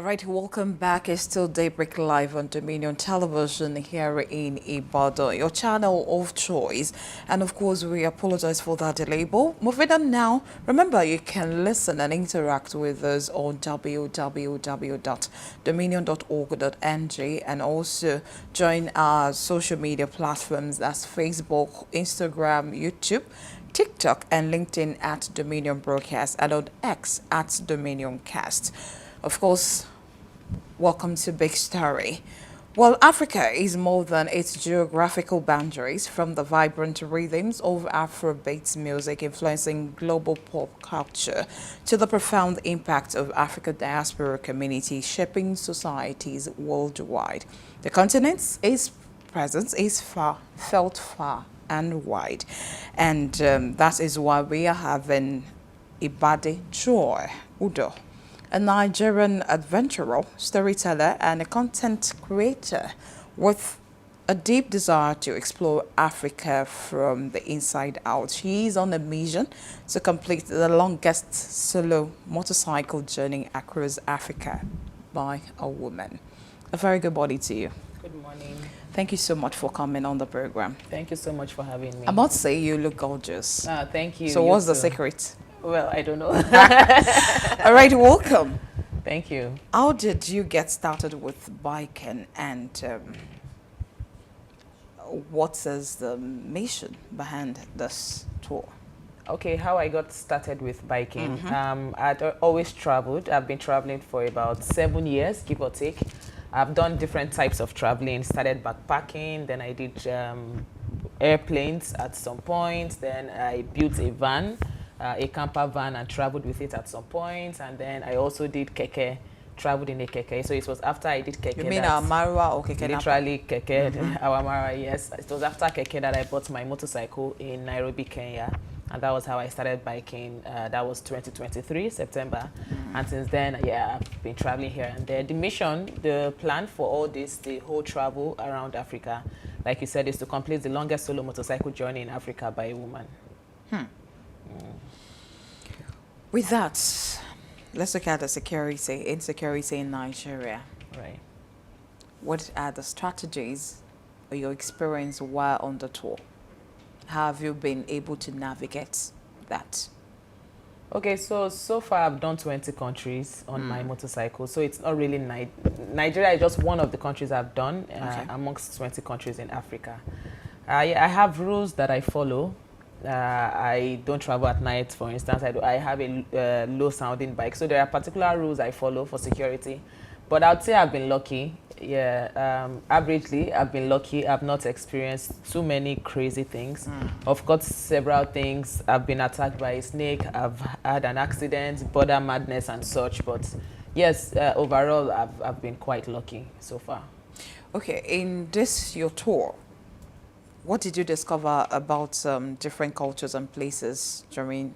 right, welcome back. It's still Daybreak Live on Dominion Television here in Ebaide, your channel of choice. And of course, we apologize for that delay. But moving on now, remember you can listen and interact with us on www.dominion.org.ng and also join our social media platforms. That's Facebook, Instagram, YouTube, TikTok, and LinkedIn at Dominion Broadcast and on X at Dominion Cast. Of course, welcome to Big Story. Well, Africa is more than its geographical boundaries, from the vibrant rhythms of Afrobeat music influencing global pop culture to the profound impact of African diaspora communities shaping societies worldwide. The continent's presence is felt far and wide, and that is why we are having Ebaide Joy Udoh, a Nigerian adventurer, storyteller, and a content creator with a deep desire to explore Africa from the inside out. She is on a mission to complete the longest solo motorcycle journey across Africa by a woman. A very good morning to you. Good morning. Thank you so much for coming on the program. Thank you so much for having me. I must say you look gorgeous. Thank you. So You what's the too. secret? Well, I don't know. All right, welcome. Thank you. How did you get started with biking, and what is the mission behind this tour? Okay, how I got started with biking. I'd always traveled. I've been traveling for about 7 years, give or take. I've done different types of traveling. Started backpacking, then I did airplanes at some point. Then I built a van, a camper van, and traveled with it at some point. And then I also did keke, traveled in a keke. So it was after I did keke. You mean our Marwa or keke? Literally keke, our Marwa, yes. It was after keke that I bought my motorcycle in Nairobi, Kenya. And that was how I started biking. That was 2023, September. And since then, yeah, I've been traveling here and there. The mission, the plan for all this, the whole travel around Africa, like you said, is to complete the longest solo motorcycle journey in Africa by a woman. With that, let's look at the insecurity in Nigeria. Right. What are the strategies or your experience while on the tour? How have you been able to navigate that? Okay, so far I've done 20 countries on my motorcycle. So it's not really Nigeria is just one of the countries I've done amongst 20 countries in Africa. I have rules that I follow. I don't travel at night, for instance. I have a low sounding bike. So there are particular rules I follow for security. But I'd say I've been lucky. Yeah, averagely, I've been lucky. I've not experienced too many crazy things. Of course, several things. I've been attacked by a snake. I've had an accident, border madness and such. But yes, overall, I've been quite lucky so far. Okay, in this, your tour, what did you discover about different cultures and places during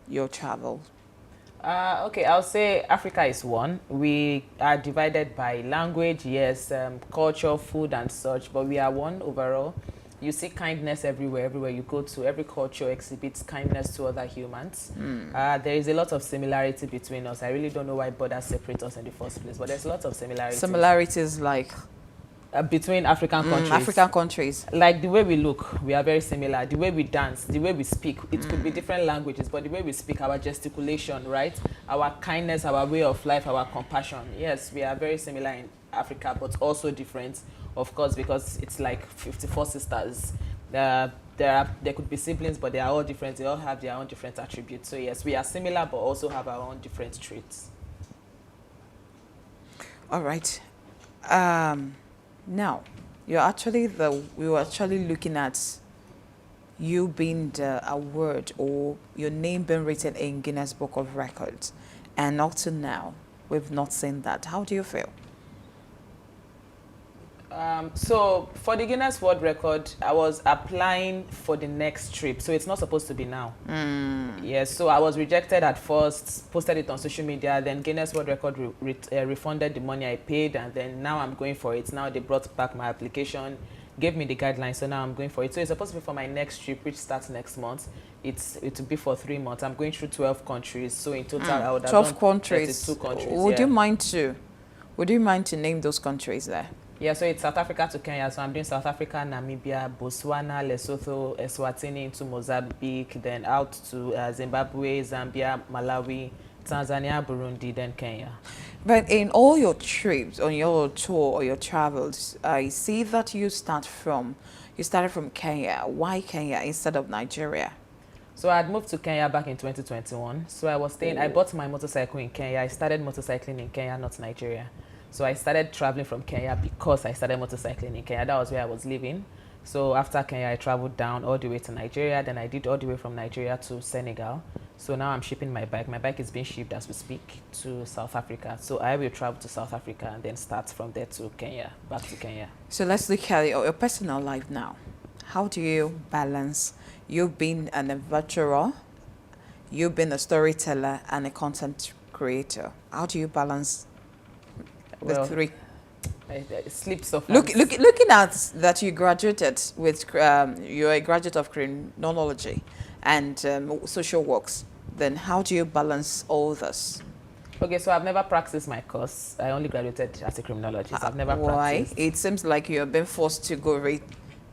your travel? Okay, I'll say Africa is one. We are divided by language, yes, culture, food and such, but we are one overall. You see kindness everywhere you go to. Every culture exhibits kindness to other humans. There is a lot of similarity between us. I really don't know why borders separate us in the first place, but there's a lot of similarities. Similarities like? Between African countries. African countries. Like the way we look, we are very similar. The way we dance, the way we speak, it could be different languages, but the way we speak, our gesticulation, right? Our kindness, our way of life, our compassion. Yes, we are very similar in Africa, but also different, of course, because it's like 54 sisters. There could be siblings, but they are all different. They all have their own different attributes. So yes, we are similar, but also have our own different traits. All right. Now, we were actually looking at you being the award or your name being written in Guinness Book of Records, and up to now, we've not seen that. How do you feel? So for the Guinness World Record, I was applying for the next trip, so it's not supposed to be now. Yes, so I was rejected at first, posted it on social media, then Guinness World Record refunded the money I paid, and then now I'm going for it. Now they brought back my application. gave me the guidelines, so now I'm going for it. So it's supposed to be for my next trip, which starts next month. It will be for 3 months. I'm going through 12 countries, so in total I would have 12 done countries. 32 countries. Would you mind to? Would you mind to name those countries there? Yeah, so it's South Africa to Kenya. So I'm doing South Africa, Namibia, Botswana, Lesotho, Eswatini into Mozambique, then out to Zimbabwe, Zambia, Malawi, Tanzania, Burundi, then Kenya. But in all your trips, on your tour or your travels, I see that you started from Kenya. Why Kenya instead of Nigeria? So I had moved to Kenya back in 2021. So I was staying, I bought my motorcycle in Kenya. I started motorcycling in Kenya, not Nigeria. So I started traveling from Kenya because I started motorcycling in Kenya. That was where I was living. So after Kenya, I traveled down all the way to Nigeria. Then I did all the way from Nigeria to Senegal. So now I'm shipping my bike. My bike is being shipped as we speak to South Africa. So I will travel to South Africa and then start from there to Kenya, back to Kenya. So let's look at your personal life now. How do you balance? You've been an adventurer, you've been a storyteller and a content creator. How do you balance the three? I sleep so fast. Looking at that you graduated with, you're a graduate of criminology and social works, then how do you balance all this? Okay, so I've never practiced my course. I only graduated as a criminologist. I've never practiced. Why? It seems like you've been forced to go read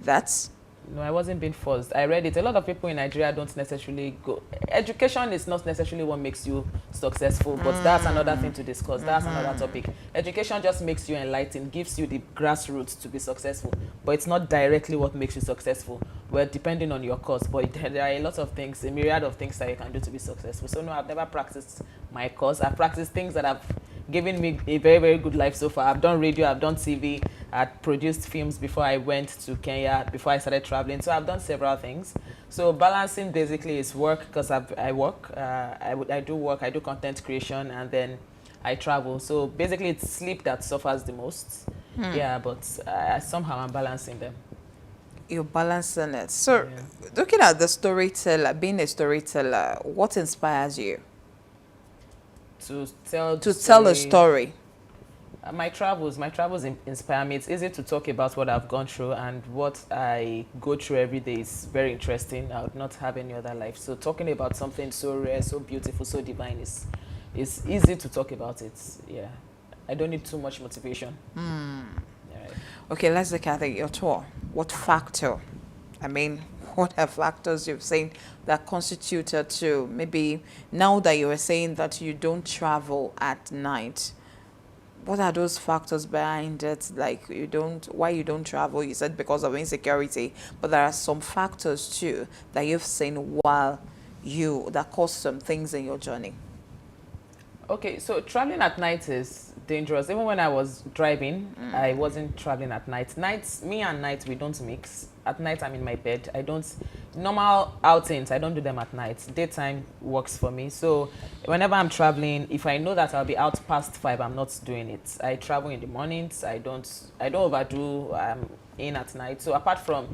that. No, I wasn't being forced. I read it. A lot of people in Nigeria don't necessarily go. Education is not necessarily what makes you successful, but that's another thing to discuss. That's another topic. Education just makes you enlightened, gives you the grassroots to be successful, but it's not directly what makes you successful. Well, depending on your course, but there are a lot of things, a myriad of things that you can do to be successful. So no, I've never practiced my course. I've practiced things that have given me a very, very good life so far. I've done radio, I've done TV, I'd produced films before I went to Kenya, before I started traveling. So I've done several things. So balancing basically is work, because I work, I do work, I do content creation, and then I travel. So basically it's sleep that suffers the most. Yeah, but somehow I'm balancing them. You're balancing it. So looking at the storyteller, being a storyteller, what inspires you? To tell a story. My travels inspire me. It's easy to talk about what I've gone through, and what I go through every day is very interesting. I would not have any other life. So talking about something so rare, so beautiful, so divine is easy to talk about it. Yeah, I don't need too much motivation. Right. Okay, let's look at your tour. What factor? I mean, what are factors you've seen that constituted to maybe now that you were saying that you don't travel at night? What are those factors behind it? Like why you don't travel? You said because of insecurity, but there are some factors too that you've seen that caused some things in your journey. Okay, so traveling at night is dangerous. Even when I was driving, I wasn't traveling at night. Me and night, we don't mix. At night, I'm in my bed. Normal outings, I don't do them at night. Daytime works for me. So whenever I'm traveling, if I know that I'll be out past 5, I'm not doing it. I travel in the mornings. I don't overdo in at night. So apart from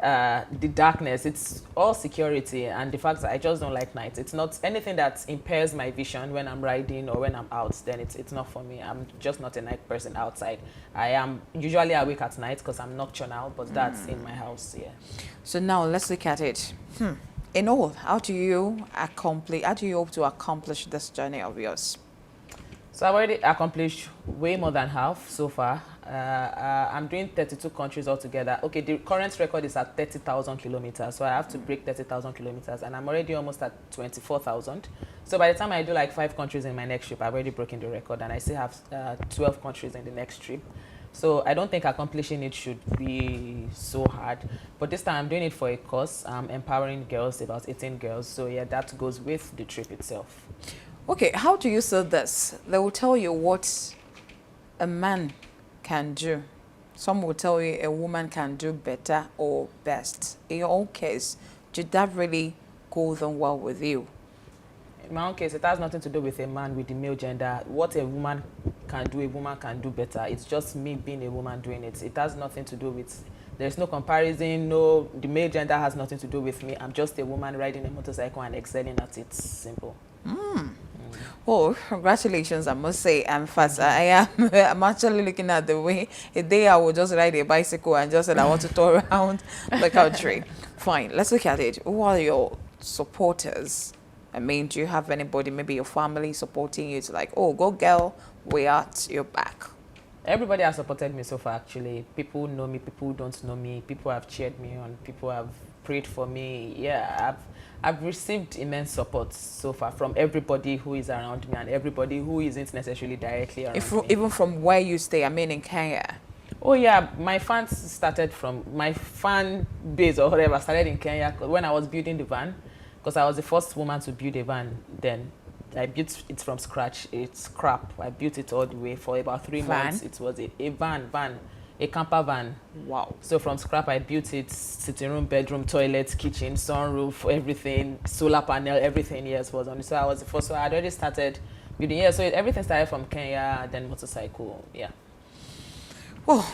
the darkness, it's all security and the fact that I just don't like night. It's not anything that impairs my vision when I'm riding or when I'm out, then it's not for me. I'm just not a night person outside. I am usually awake at night because I'm nocturnal, but that's in my house. Yeah. So now let's look at it. In all, how do you hope to accomplish this journey of yours? So I've already accomplished way more than half so far. I'm doing 32 countries altogether. Okay, the current record is at 30,000 kilometers, so I have to break 30,000 kilometers, and I'm already almost at 24,000. So by the time I do like 5 countries in my next trip, I've already broken the record, and I still have 12 countries in the next trip. So I don't think accomplishing it should be so hard. But this time I'm doing it for a cause. I'm empowering girls, about 18 girls. So yeah, that goes with the trip itself. Okay, how do you say this? They will tell you what a man can do. Some will tell you a woman can do better or best. In your own case, did that really go on well with you? In my own case, it has nothing to do with a man with the male gender. What a woman can do better. It's just me being a woman doing it. It has nothing to do with, there's no comparison, no, the male gender has nothing to do with me. I'm just a woman riding a motorcycle and excelling at it. Simple. Oh, congratulations, I must say. I'm fast. I am. I'm actually looking at the way a day I will just ride a bicycle and just said I want to tour around the country. Fine, let's look at it. Who are your supporters? I mean, do you have anybody, maybe your family, supporting you to like, oh, go girl, we at your back? Everybody has supported me so far, actually. People know me, people don't know me. People have cheered me on, people have prayed for me. Yeah, I've received immense support so far from everybody who is around me and everybody who isn't necessarily directly around me. Even from where you stay, I mean in Kenya. Oh yeah, my fans started from, my fan base or whatever started in Kenya when I was building the van, because I was the first woman to build a van then. I built it from scratch. It's crap. I built it all the way for about 3 months. It was a van, a camper van. Wow. So from scrap, I built it, sitting room, bedroom, toilet, kitchen, sunroof, everything, solar panel, everything, yes, was on it. So I was the first, so I had already started building, yeah, so everything started from Kenya, then motorcycle, yeah. Well,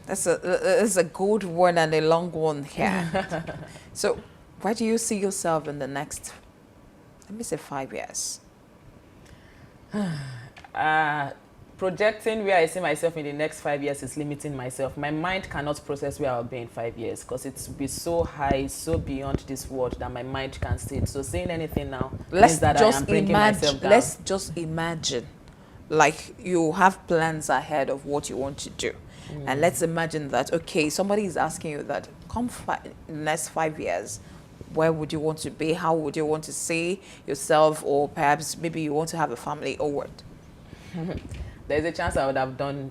that's a good one and a long one here. So where do you see yourself in the next, let me say 5 years? Projecting where I see myself in the next 5 years is limiting myself. My mind cannot process where I'll be in 5 years because it's be so high, so beyond this world that my mind can't see it. So saying anything now means that I am bringing myself down. Let's just imagine, like you have plans ahead of what you want to do. And let's imagine that, okay, somebody is asking you that, come in the next 5 years, where would you want to be? How would you want to see yourself? Or perhaps maybe you want to have a family or what? There's a chance I would have done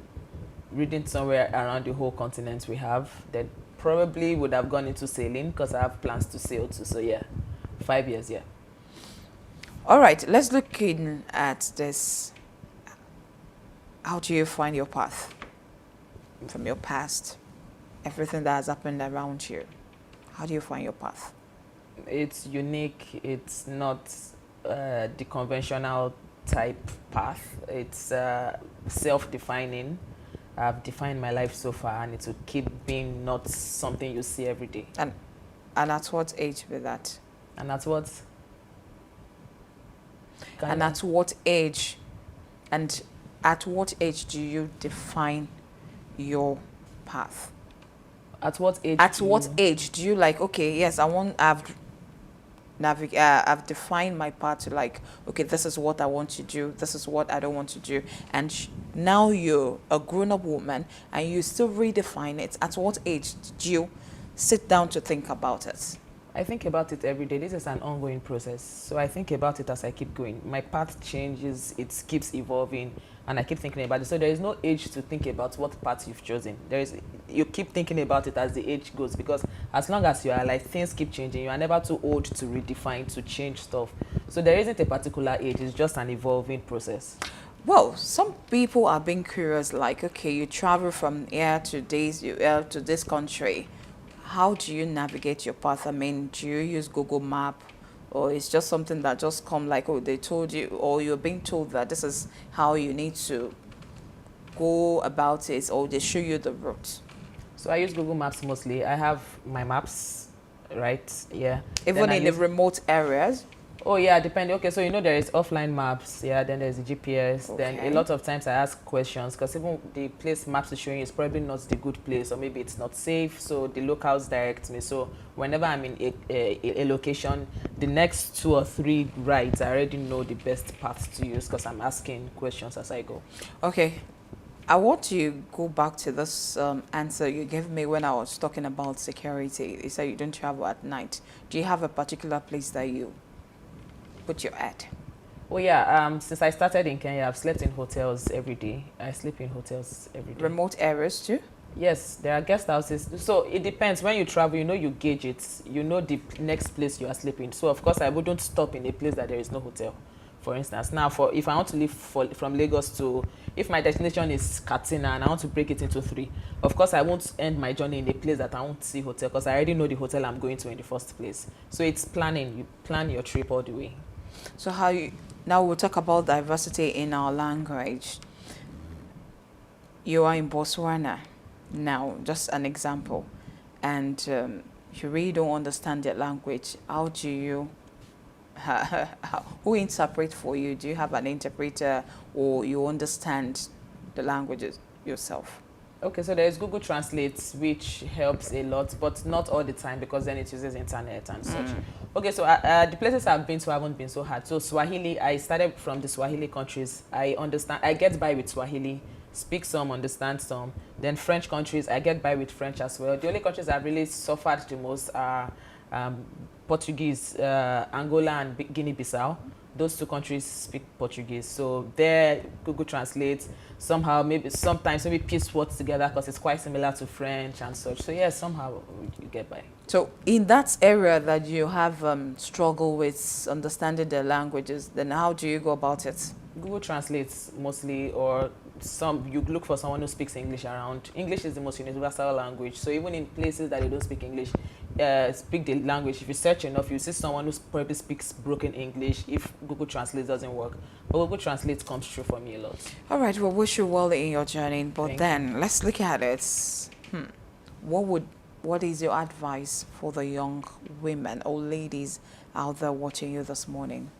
reading somewhere around the whole continent we have. Then probably would have gone into sailing because I have plans to sail too. So yeah, 5 years, yeah. All right, let's look in at this. How do you find your path from your past? Everything that has happened around you. How do you find your path? It's unique. It's not the conventional type path. It's self-defining. I've defined my life so far, and it will keep being not something you see every day. And at what age with that? And at what? And at what age? And at what age do you define your path? At what age? At what age do you like? Okay, yes, I've defined my path to like, okay, this is what I want to do, this is what I don't want to do, and now you're a grown-up woman and you still redefine it. At what age did you sit down to think about it? I think about it every day. This is an ongoing process, so I think about it as I keep going. My path changes, it keeps evolving, and I keep thinking about it. So there is no age to think about what path you've chosen. You keep thinking about it as the age goes, because as long as you are alive, things keep changing. You are never too old to redefine, to change stuff. So there isn't a particular age, it's just an evolving process. Well, some people are being curious, like, okay, you travel from here to this country. How do you navigate your path? I mean, do you use Google Map, or it's just something that just come like, oh, they told you, or you're being told that this is how you need to go about it, or they show you the route? So I use Google Maps mostly. I have my maps, right? Yeah. Even in the remote areas? Oh yeah, depending. Okay, so you know there is offline maps, yeah, then there's the GPS. Okay. Then a lot of times I ask questions because even the place maps is showing you is probably not the good place, or maybe it's not safe, so the locals direct me. So whenever I'm in a location, the next 2 or 3 rides, I already know the best path to use because I'm asking questions as I go. Okay. I want to go back to this answer you gave me when I was talking about security. You said you don't travel at night. Do you have a particular place that you put your at? Oh yeah, since I started in Kenya, I've slept in hotels every day. I sleep in hotels every day. Remote areas too? Yes, there are guest houses. So it depends. When you travel, you know, you gauge it. You know the next place you are sleeping. So of course, I wouldn't stop in a place that there is no hotel. For instance, now if I want to leave from Lagos to, if my destination is Katsina and I want to break it into 3, of course I won't end my journey in a place that I won't see hotel because I already know the hotel I'm going to in the first place. So it's planning. You plan your trip all the way. So now we'll talk about diversity in our language. You are in Botswana now, just an example, and you really don't understand their language. How do you who interpret for you? Do you have an interpreter, or you understand the languages yourself? Okay, so there's Google Translate, which helps a lot, but not all the time because then it uses internet and such. Okay, so the places I've been to haven't been so hard. So Swahili, I started from the Swahili countries. I understand, I get by with Swahili, speak some, understand some. Then French countries, I get by with French as well. The only countries I've really suffered the most are Portuguese, Angola and Guinea-Bissau. Those two countries speak Portuguese, so there Google Translate somehow, maybe sometimes maybe piece words together because it's quite similar to French and such. So yeah, somehow you get by. So in that area that you have struggle with understanding the languages, then how do you go about it? Google Translates mostly, or you look for someone who speaks English around. English is the most universal language, so even in places that they don't speak English, speak the language. If you search enough, you see someone who probably speaks broken English if Google Translate doesn't work. But Google Translate comes true for me a lot. All right, well, wish you well in your journey, but then let's look at it. What is your advice for the young women or ladies out there watching you this morning?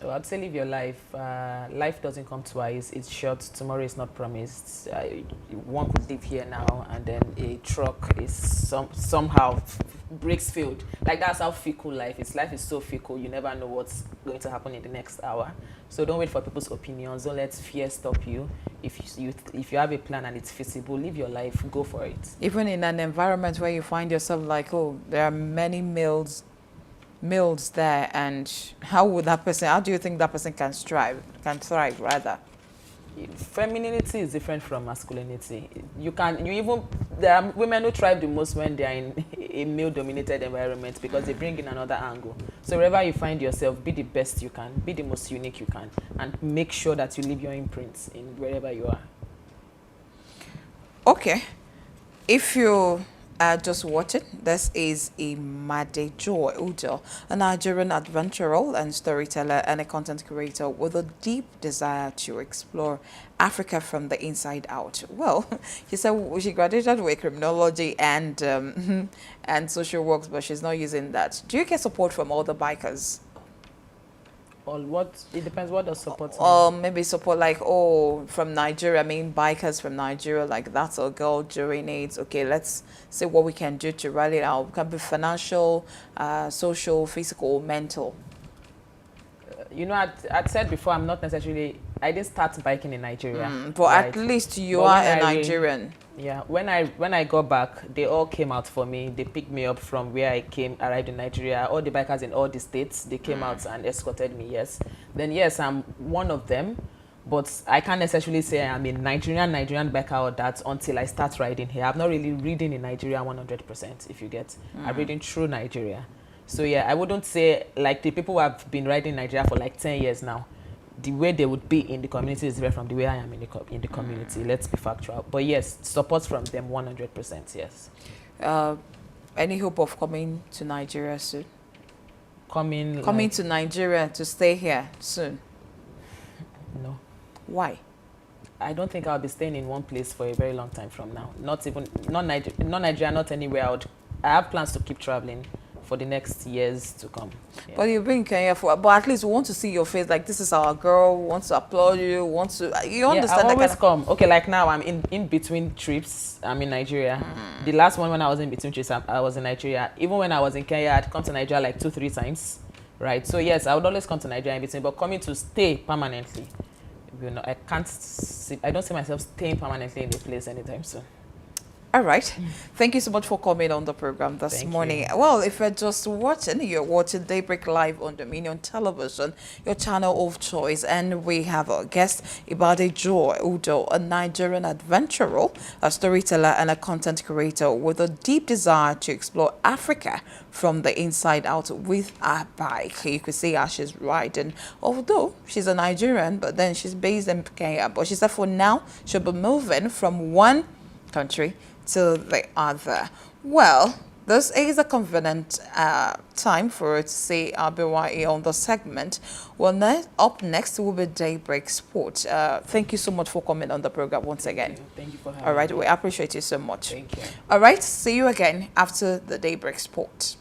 Well, I'd say live your life. Life doesn't come twice. It's short. Tomorrow is not promised. One could live here now, and then a truck is somehow breaks field. Like, that's how fickle life is. Life is so fickle. You never know what's going to happen in the next hour. So don't wait for people's opinions. Don't let fear stop you. If you have a plan and it's feasible, live your life. Go for it. Even in an environment where you find yourself like, oh, there are many males there, and how do you think that person can thrive rather? Femininity is different from masculinity. There are women who thrive the most when they are in a male-dominated environment because they bring in another angle. So wherever you find yourself, be the best you can, be the most unique you can, and make sure that you leave your imprints in wherever you are. Okay, if you just watch it, this is Ebaide Joy Udoh, a Nigerian adventurer and storyteller and a content creator with a deep desire to explore Africa from the inside out. Well, she said she graduated with criminology and social works, but she's not using that. Do you get support from other bikers? Or what? It depends what does support mean. Maybe support like, oh, from Nigeria, I mean bikers from Nigeria, like that's a girl doing it. Okay, let's see what we can do to rally it out. It can be financial, social, physical, mental. You know, I'd said before, I didn't start biking in Nigeria. But right? At least you are a Nigerian. Yeah, when I got back, they all came out for me. They picked me up from where I arrived in Nigeria. All the bikers in all the states, they came out and escorted me, yes. Then yes, I'm one of them, but I can't necessarily say I'm a Nigerian biker or that until I start riding here. I'm not really reading in Nigeria 100%, if you get. I'm reading through Nigeria. So yeah, I wouldn't say like the people who have been riding in Nigeria for like 10 years now, the way they would be in the community is different from the way I am in the community. Let's be factual. But yes, support from them 100%, yes. Any hope of coming to Nigeria soon? Coming like, to Nigeria to stay here soon? No. Why? I don't think I'll be staying in one place for a very long time from now. Not Nigeria, not anywhere. I have plans to keep traveling for the next years to come. Yeah. But you've been in Kenya but at least we want to see your face, like this is our girl, we want to applaud you, you understand? I always come. Okay, like now I'm in between trips. I'm in Nigeria. The last one when I was in between trips, I was in Nigeria. Even when I was in Kenya, I'd come to Nigeria like 2-3 times, right? So yes, I would always come to Nigeria in between, but coming to stay permanently, you know, I don't see myself staying permanently in the place anytime soon. All right. Thank you so much for coming on the program this morning. Well, if you're just watching, you're watching Daybreak live on Dominion Television, your channel of choice. And we have our guest, Ebaide Joy Udoh, a Nigerian adventurer, a storyteller, and a content creator with a deep desire to explore Africa from the inside out with a bike. You could see how she's riding. Although she's a Nigerian, but then she's based in Kenya. But she said for now, she'll be moving from one country to the other. Well, this is a convenient time for us to see Abiwai on the segment. Well, up next will be Daybreak Sport. Thank you so much for coming on the program once again. Thank you for having me. All right, we appreciate you so much. Thank you. All right, see you again after the Daybreak Sport.